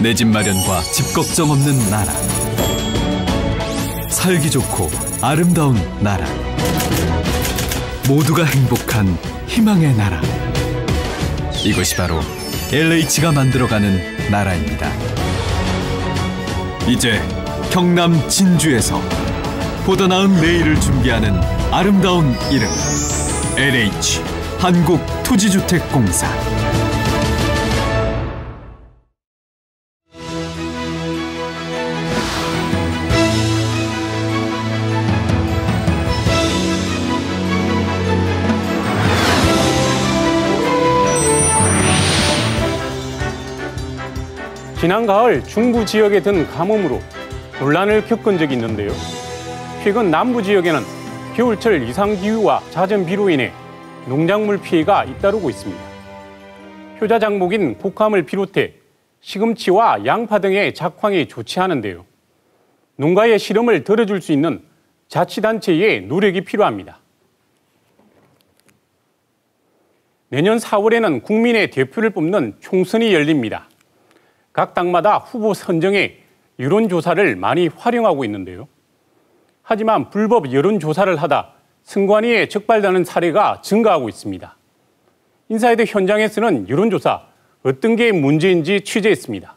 내 집 마련과 집 걱정 없는 나라. 살기 좋고 아름다운 나라. 모두가 행복한 희망의 나라. 이것이 바로 LH가 만들어가는 나라입니다. 이제 경남 진주에서 보다 나은 내일을 준비하는 아름다운 이름, LH 한국토지주택공사. 지난 가을 중부 지역에 든 가뭄으로 혼란을 겪은 적이 있는데요. 최근 남부 지역에는 겨울철 이상기후와 잦은 비로 인해 농작물 피해가 잇따르고 있습니다. 효자장목인 복함을 비롯해 시금치와 양파 등의 작황이 좋지 않은데요. 농가의 시름을 덜어줄 수 있는 자치단체의 노력이 필요합니다. 내년 4월에는 국민의 대표를 뽑는 총선이 열립니다. 각 당마다 후보 선정에 여론조사를 많이 활용하고 있는데요. 하지만 불법 여론조사를 하다 선관위에 적발되는 사례가 증가하고 있습니다. 인사이드 현장에서는 여론조사 어떤 게 문제인지 취재했습니다.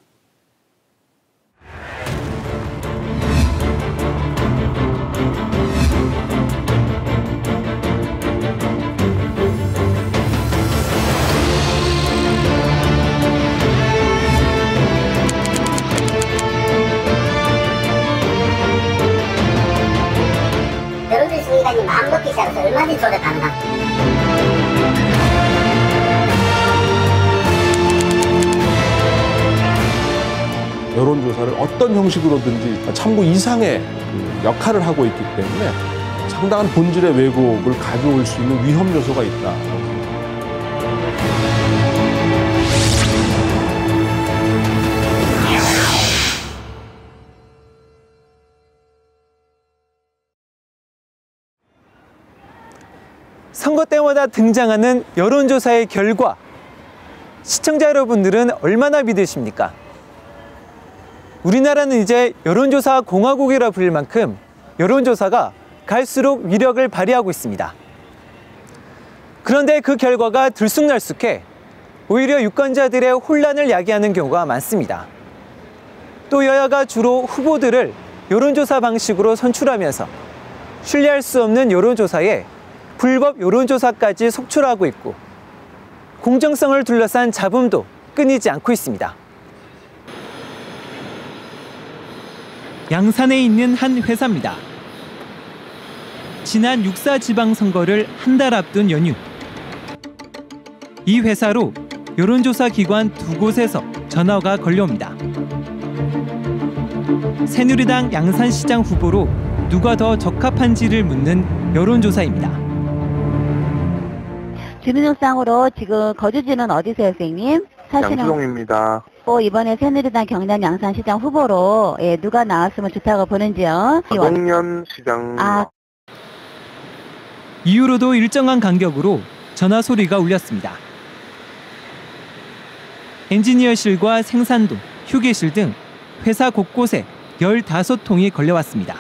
여론조사기관이 마음 먹기 시작해서 얼마든지 조작 가능합니다. 여론조사를 어떤 형식으로든지 참고 이상의 역할을 하고 있기 때문에 상당한 본질의 왜곡을 가져올 수 있는 위험 요소가 있다. 선거 때마다 등장하는 여론조사의 결과, 시청자 여러분들은 얼마나 믿으십니까? 우리나라는 이제 여론조사 공화국이라 불릴 만큼 여론조사가 갈수록 위력을 발휘하고 있습니다. 그런데 그 결과가 들쑥날쑥해 오히려 유권자들의 혼란을 야기하는 경우가 많습니다. 또 여야가 주로 후보들을 여론조사 방식으로 선출하면서 신뢰할 수 없는 여론조사에 불법 여론조사까지 속출하고 있고 공정성을 둘러싼 잡음도 끊이지 않고 있습니다. 양산에 있는 한 회사입니다. 지난 6.4 지방선거를 한 달 앞둔 연휴. 이 회사로 여론조사 기관 2곳에서 전화가 걸려옵니다. 새누리당 양산시장 후보로 누가 더 적합한지를 묻는 여론조사입니다. 주민등록상으로 지금 거주지는 어디세요, 선생님? 양주동입니다. 이번에 새누리당 경남 양산시장 후보로 누가 나왔으면 좋다고 보는지요? 나동현 시장. 이후로도 일정한 간격으로 전화 소리가 울렸습니다. 엔지니어실과 생산동, 휴게실 등 회사 곳곳에 15통이 걸려왔습니다.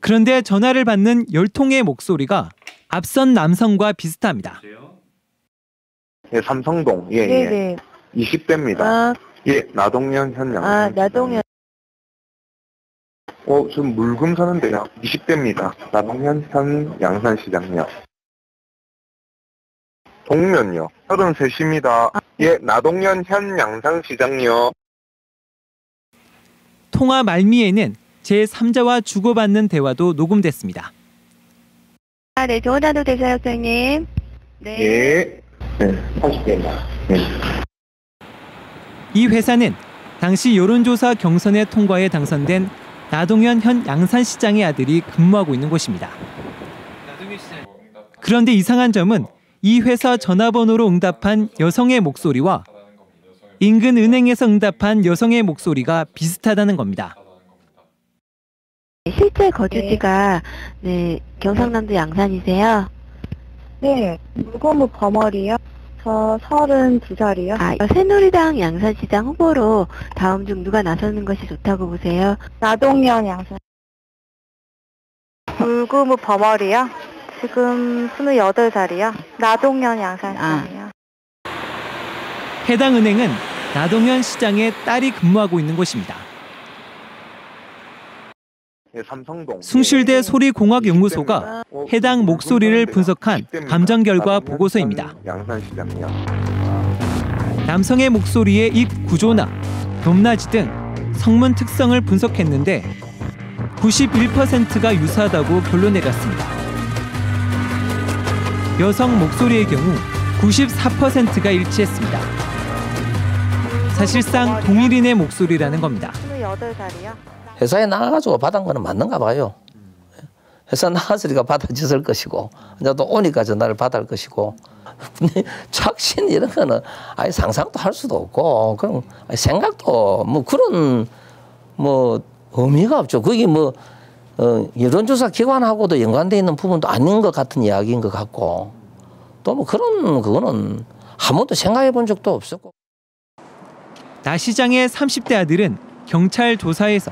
그런데 전화를 받는 10통의 목소리가 앞선 남성과 비슷합니다. 예, 삼성동. 예, 예. 20대입니다. 예, 나동현 현 양산. 나동현. 좀 물금 사는데요. 20대입니다. 나동현 현 양산시장요. 동면요. 33입니다. 예, 나동현 현 양산시장요. 통화 말미에는 제3자와 주고받는 대화도 녹음됐습니다. 네, 좋은 하루 되세요, 선생님. 네. 예. 네, 30대입니다. 네. 이 회사는 당시 여론조사 경선에 통과해 당선된 나동현 현 양산시장의 아들이 근무하고 있는 곳입니다. 그런데 이상한 점은 이 회사 전화번호로 응답한 여성의 목소리와 인근 은행에서 응답한 여성의 목소리가 비슷하다는 겁니다. 실제 거주지가 경상남도 양산이세요? 네, 물고무 버머리요. 저 32살이요. 새누리당 양산시장 후보로 다음 중 누가 나서는 것이 좋다고 보세요? 나동현 양산. 불구무 버머리요. 지금 28살이요. 나동현 양산시장이요. 해당 은행은 나동현 시장의 딸이 근무하고 있는 곳입니다. 삼성동. 숭실대 소리공학연구소가 해당 목소리를 분석한 감정 결과 보고서입니다. 양산시장이요. 남성의 목소리의 입 구조나 높낮이 등 성문 특성을 분석했는데 91%가 유사하다고 결론 내렸습니다. 여성 목소리의 경우 94%가 일치했습니다. 사실상 동일인의 목소리라는 겁니다. 28살이요. 회사에 나가가지고 받은 거는 맞는가 봐요. 회사 나갔으니까 받아줬을 것이고 이제 또 오니까 전화를 받을 것이고 근데 착신 이런 거는 아예 상상도 할 수도 없고 그럼 생각도 뭐 그런 뭐 의미가 없죠. 그게 뭐 여론조사 기관하고도 연관돼 있는 부분도 아닌 것 같은 이야기인 것 같고 또 뭐 그런 그거는 한 번도 생각해 본 적도 없었고. 나 시장의 30대 아들은 경찰 조사에서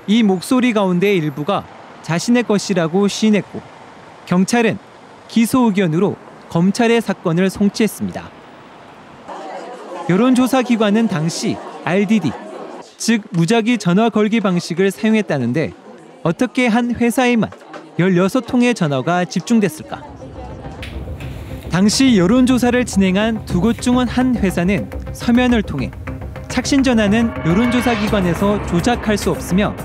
이 목소리 가운데 일부가 자신의 것이라고 시인했고 경찰은 기소 의견으로 검찰의 사건을 송치했습니다. 여론조사 기관은 당시 RDD, 즉 무작위 전화 걸기 방식을 사용했다는데 어떻게 한 회사에만 16통의 전화가 집중됐을까? 당시 여론조사를 진행한 두 곳 중 한 회사는 서면을 통해 착신 전화는 여론조사 기관에서 조작할 수 없으며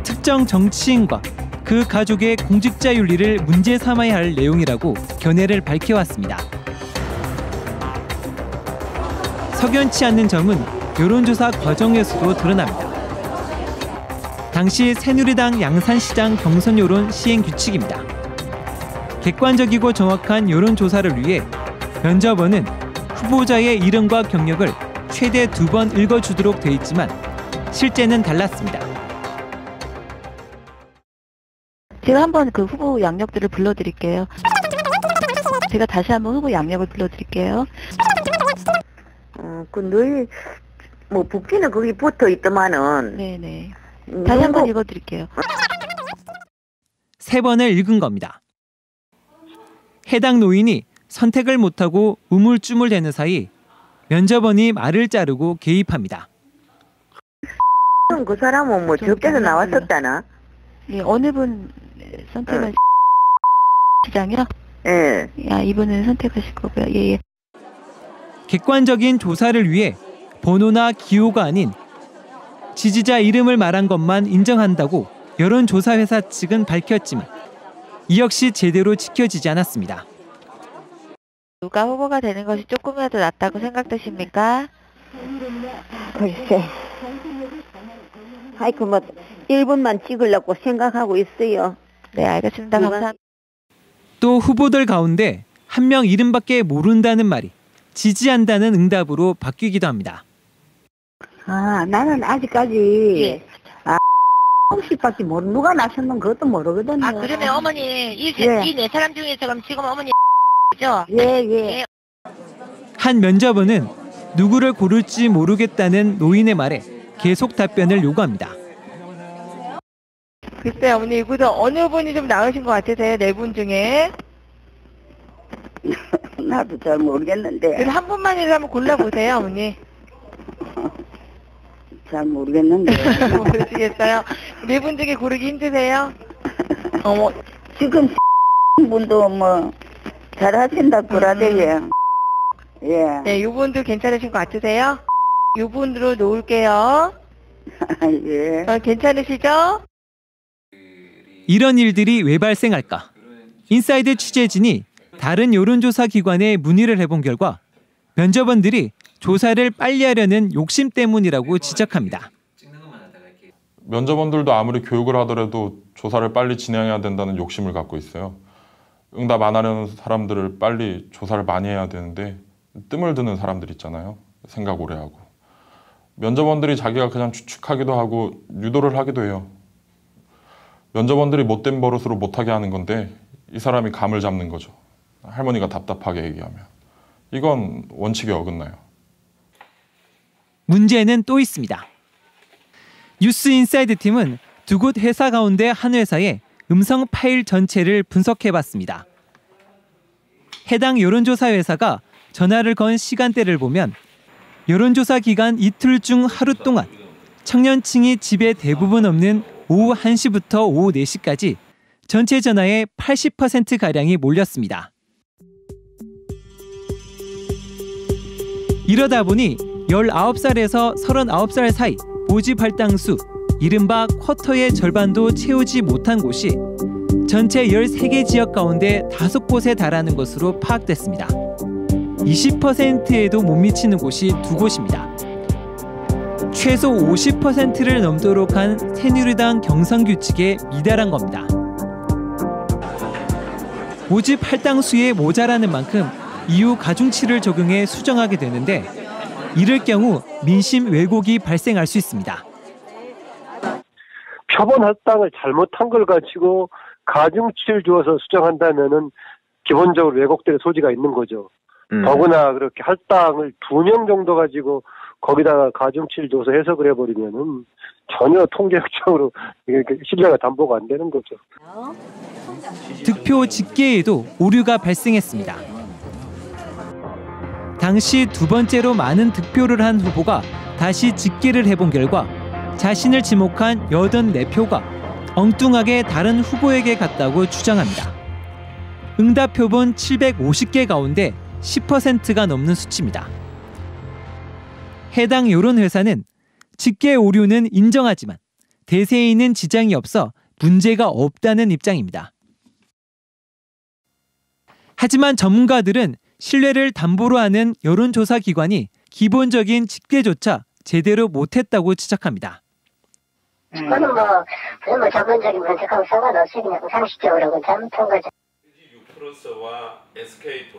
특정 정치인과 그 가족의 공직자 윤리를 문제 삼아야 할 내용이라고 견해를 밝혀왔습니다. 석연치 않는 점은 여론조사 과정에서도 드러납니다. 당시 새누리당 양산시장 경선 여론 시행 규칙입니다. 객관적이고 정확한 여론조사를 위해 면접원은 후보자의 이름과 경력을 최대 2번 읽어주도록 돼 있지만 실제는 달랐습니다. 제가 한번 그 후보 양력들을 불러드릴게요. 제가 다시 한번 후보 양력을 불러드릴게요. 늘 뭐 붓기는 거기 붙어 있더만은. 네네. 다시 한번 읽어드릴게요. 3번을 읽은 겁니다. 해당 노인이 선택을 못하고 우물쭈물대는 사이 면접원이 말을 자르고 개입합니다. 그 사람은 뭐 적대서 나왔었다나? 예, 어느 분 선택을 시장이요? 예. 야, 이분은 선택하실 거고요. 예, 예. 객관적인 조사를 위해 번호나 기호가 아닌 지지자 이름을 말한 것만 인정한다고 여론조사회사 측은 밝혔지만 이 역시 제대로 지켜지지 않았습니다. 누가 후보가 되는 것이 조금이라도 낫다고 생각되십니까? 글쎄. 아이고 뭐 1분만 찍으려고 생각하고 있어요. 네, 알겠습니다. 감사합니다. 또 후보들 가운데 한 명 이름밖에 모른다는 말이 지지한다는 응답으로 바뀌기도 합니다. 나는 아직까지 예. 혹시밖에 모르는 누가 나섰는 그것도 모르거든요. 그러면 어머니 이 네 사람 중에서 그럼 지금 어머니 죠? 예. 한 면접원은 누구를 고를지 모르겠다는 노인의 말에 계속 답변을 요구합니다. 글쎄 어머니 이거도 어느 분이 좀 나으신 것 같으세요? 4분 중에? 나도 잘 모르겠는데. 그럼 한 분만이라도 한번 골라보세요 어머니. 잘 모르겠는데. 모르시겠어요? 4분 중에 고르기 힘드세요? 지금 분도 뭐 잘하신다 그러대요. 예. 네, 요분도 괜찮으신 것 같으세요? 요분으로 놓을게요. 예. 괜찮으시죠? 이런 일들이 왜 발생할까? 인사이드 취재진이 다른 여론조사 기관에 문의를 해본 결과 면접원들이 조사를 빨리 하려는 욕심 때문이라고 지적합니다. 면접원들도 아무리 교육을 하더라도 조사를 빨리 진행해야 된다는 욕심을 갖고 있어요. 응답 안 하려는 사람들을 빨리 조사를 많이 해야 되는데 뜸을 드는 사람들 있잖아요. 생각 오래 하고. 면접원들이 자기가 그냥 추측하기도 하고 유도를 하기도 해요. 면접원들이 못된 버릇으로 못하게 하는 건데 이 사람이 감을 잡는 거죠. 할머니가 답답하게 얘기하면. 이건 원칙에 어긋나요. 문제는 또 있습니다. 뉴스인사이드 팀은 두 곳 회사 가운데 한 회사의 음성 파일 전체를 분석해봤습니다. 해당 여론조사 회사가 전화를 건 시간대를 보면 여론조사 기간 이틀 중 하루 동안 청년층이 집에 대부분 없는 오후 1시부터 오후 4시까지 전체 전화의 80%가량이 몰렸습니다. 이러다 보니 19살에서 39살 사이 모집 할당수, 이른바 쿼터의 절반도 채우지 못한 곳이 전체 13개 지역 가운데 5곳에 달하는 것으로 파악됐습니다. 20%에도 못 미치는 곳이 2곳입니다. 최소 50%를 넘도록 한 새누리당 경선 규칙에 미달한 겁니다. 모집 할당수에 모자라는 만큼 이후 가중치를 적용해 수정하게 되는데 이럴 경우 민심 왜곡이 발생할 수 있습니다. 표본 할당을 잘못한 걸 가지고 가중치를 주어서 수정한다면은 기본적으로 왜곡될 소지가 있는 거죠. 더구나 그렇게 할당을 2명 정도 가지고 거기다가 가중치를 줘서 해석을 해버리면은 전혀 통계학적으로 신뢰가 담보가 안 되는 거죠. 득표 집계에도 오류가 발생했습니다. 당시 두 번째로 많은 득표를 한 후보가 다시 집계를 해본 결과 자신을 지목한 84표가 엉뚱하게 다른 후보에게 갔다고 주장합니다. 응답 표본 750개 가운데 10%가 넘는 수치입니다. 해당 여론회사는 집계 오류는 인정하지만 대세에는 지장이 없어 문제가 없다는 입장입니다. 하지만 전문가들은 신뢰를 담보로 하는 여론조사 기관이 기본적인 집계조차 제대로 못했다고 지적합니다. 그거는 뭐 전문적인 분석하고 상관없이 그냥 상식적으로 잘못한 거죠.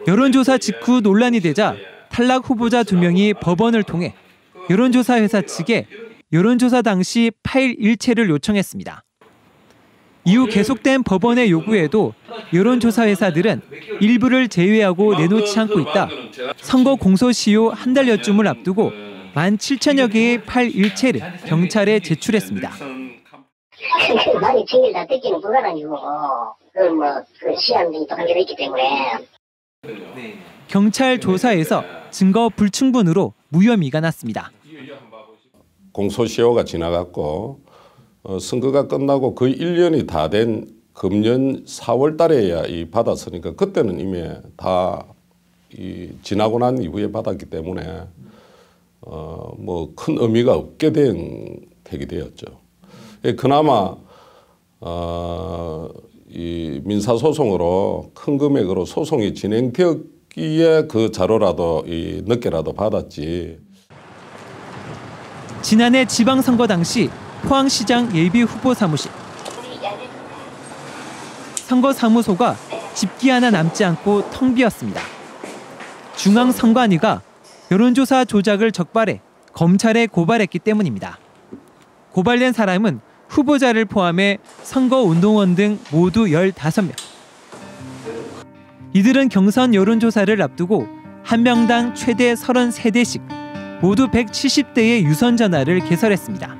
여론조사 직후 논란이 되자 탈락 후보자 2명이 법원을 통해 여론조사 회사 측에 여론조사 당시 파일 일체를 요청했습니다. 이후 계속된 법원의 요구에도 여론조사 회사들은 일부를 제외하고 내놓지 않고 있다. 선거 공소시효 한 달여쯤을 앞두고 17,000여 개의 파일 일체를 경찰에 제출했습니다. 많이 증일 다 뜯기는 불가능이고 그 시한이 또 한계가 있기 때문에 경찰 조사에서 증거 불충분으로 무혐의가 났습니다. 공소시효가 지나갔고 선거가 끝나고 거의 1년이 다 된 금년 4월 달에야 받았으니까 그때는 이미 다 지나고 난 이후에 받았기 때문에 뭐 큰 의미가 없게 된 택이 되었죠. 그나마 이 민사소송으로 큰 금액으로 소송이 진행되었기에 그 자료라도 늦게라도 받았지. 지난해 지방선거 당시 포항시장 예비후보 사무실. 선거사무소가 집기 하나 남지 않고 텅 비었습니다. 중앙선관위가 여론조사 조작을 적발해 검찰에 고발했기 때문입니다. 고발된 사람은 후보자를 포함해 선거운동원 등 모두 15명. 이들은 경선 여론조사를 앞두고 한 명당 최대 33대씩 모두 170대의 유선전화를 개설했습니다.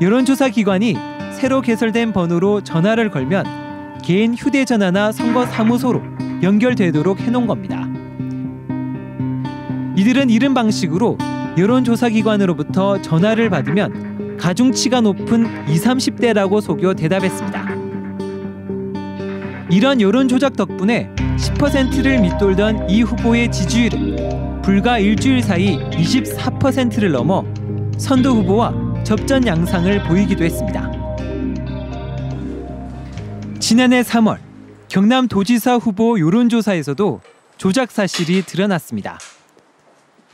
여론조사 기관이 새로 개설된 번호로 전화를 걸면 개인 휴대전화나 선거사무소로 연결되도록 해놓은 겁니다. 이들은 이런 방식으로 여론조사 기관으로부터 전화를 받으면 가중치가 높은 20, 30대라고 속여 대답했습니다. 이런 여론조작 덕분에 10%를 밑돌던 이 후보의 지지율은 불과 일주일 사이 24%를 넘어 선도 후보와 접전 양상을 보이기도 했습니다. 지난해 3월 경남도지사 후보 여론조사에서도 조작 사실이 드러났습니다.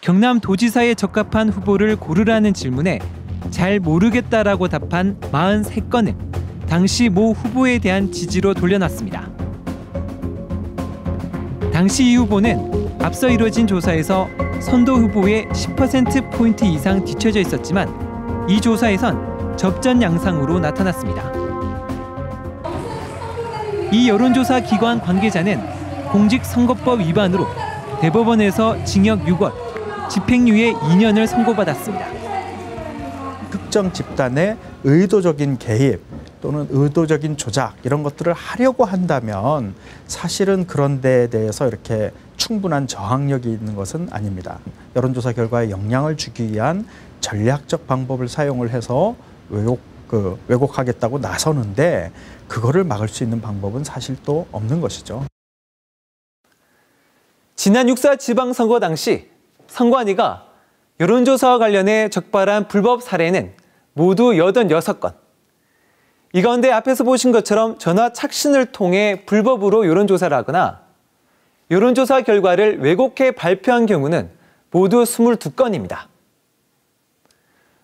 경남도지사에 적합한 후보를 고르라는 질문에 잘 모르겠다라고 답한 43건을 당시 모 후보에 대한 지지로 돌려놨습니다. 당시 이 후보는 앞서 이뤄진 조사에서 선도 후보의 10%포인트 이상 뒤처져 있었지만 이 조사에선 접전 양상으로 나타났습니다. 이 여론조사 기관 관계자는 공직선거법 위반으로 대법원에서 징역 6월, 집행유예 2년을 선고받았습니다. 특정 집단의 의도적인 개입 또는 의도적인 조작 이런 것들을 하려고 한다면 사실은 그런 데에 대해서 이렇게 충분한 저항력이 있는 것은 아닙니다. 여론조사 결과에 영향을 주기 위한 전략적 방법을 사용을 해서 왜곡하겠다고 나서는데 그거를 막을 수 있는 방법은 사실 또 없는 것이죠. 지난 6.4 지방선거 당시 선관위가 여론조사와 관련해 적발한 불법 사례는 모두 86건. 이 가운데 앞에서 보신 것처럼 전화 착신을 통해 불법으로 여론조사를 하거나 여론조사 결과를 왜곡해 발표한 경우는 모두 22건입니다.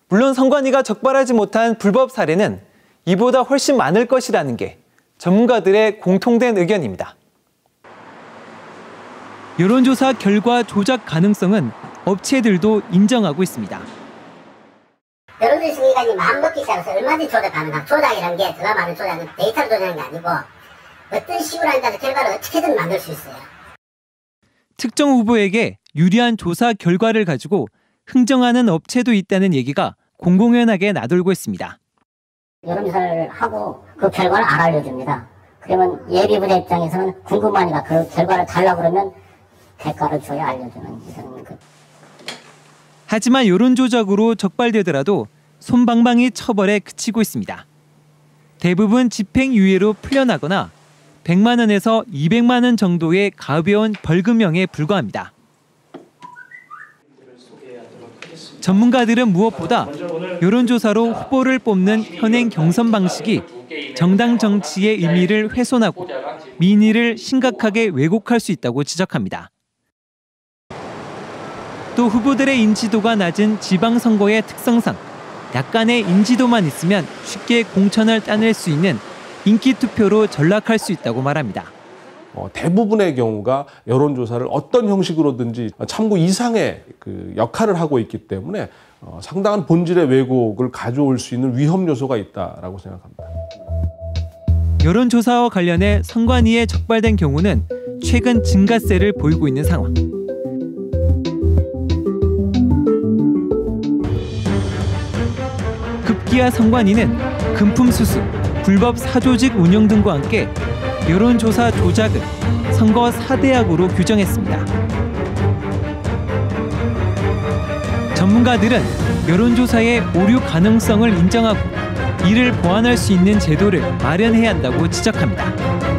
물론 선관위가 적발하지 못한 불법 사례는 이보다 훨씬 많을 것이라는 게 전문가들의 공통된 의견입니다. 여론조사 결과 조작 가능성은 업체들도 인정하고 있습니다. 여론조사 심의관이 마음 먹기 시작해서 얼마든지 조작 가능한 조작이라는 게 제가 말하는 조작은 데이터를 조작하는 게 아니고 어떤 식으로 한다는 결과를 어떻게든 만들 수 있어요. 특정 후보에게 유리한 조사 결과를 가지고 흥정하는 업체도 있다는 얘기가 공공연하게 나돌고 있습니다. 여론조사를 하고 그 결과를 알려줍니다. 그러면 예비부대 입장에서는 궁금하니까 그 결과를 달라고 그러면 대가를 줘야 알려주는 이런 그. 하지만 여론조작으로 적발되더라도 솜방망이 처벌에 그치고 있습니다. 대부분 집행유예로 풀려나거나 100만 원에서 200만 원 정도의 가벼운 벌금형에 불과합니다. 전문가들은 무엇보다 여론조사로 후보를 뽑는 현행 경선 방식이 정당 정치의 의미를 훼손하고 민의를 심각하게 왜곡할 수 있다고 지적합니다. 또 후보들의 인지도가 낮은 지방선거의 특성상 약간의 인지도만 있으면 쉽게 공천을 따낼 수 있는 인기투표로 전락할 수 있다고 말합니다. 대부분의 경우가 여론조사를 어떤 형식으로든지 참고 이상의 그 역할을 하고 있기 때문에 상당한 본질의 왜곡을 가져올 수 있는 위험 요소가 있다라고 생각합니다. 여론조사와 관련해 선관위에 적발된 경우는 최근 증가세를 보이고 있는 상황. 급기야 선관위는 금품 수수, 불법 사조직 운영 등과 함께 여론조사 조작을 선거 4대악으로 규정했습니다. 전문가들은 여론조사의 오류 가능성을 인정하고 이를 보완할 수 있는 제도를 마련해야 한다고 지적합니다.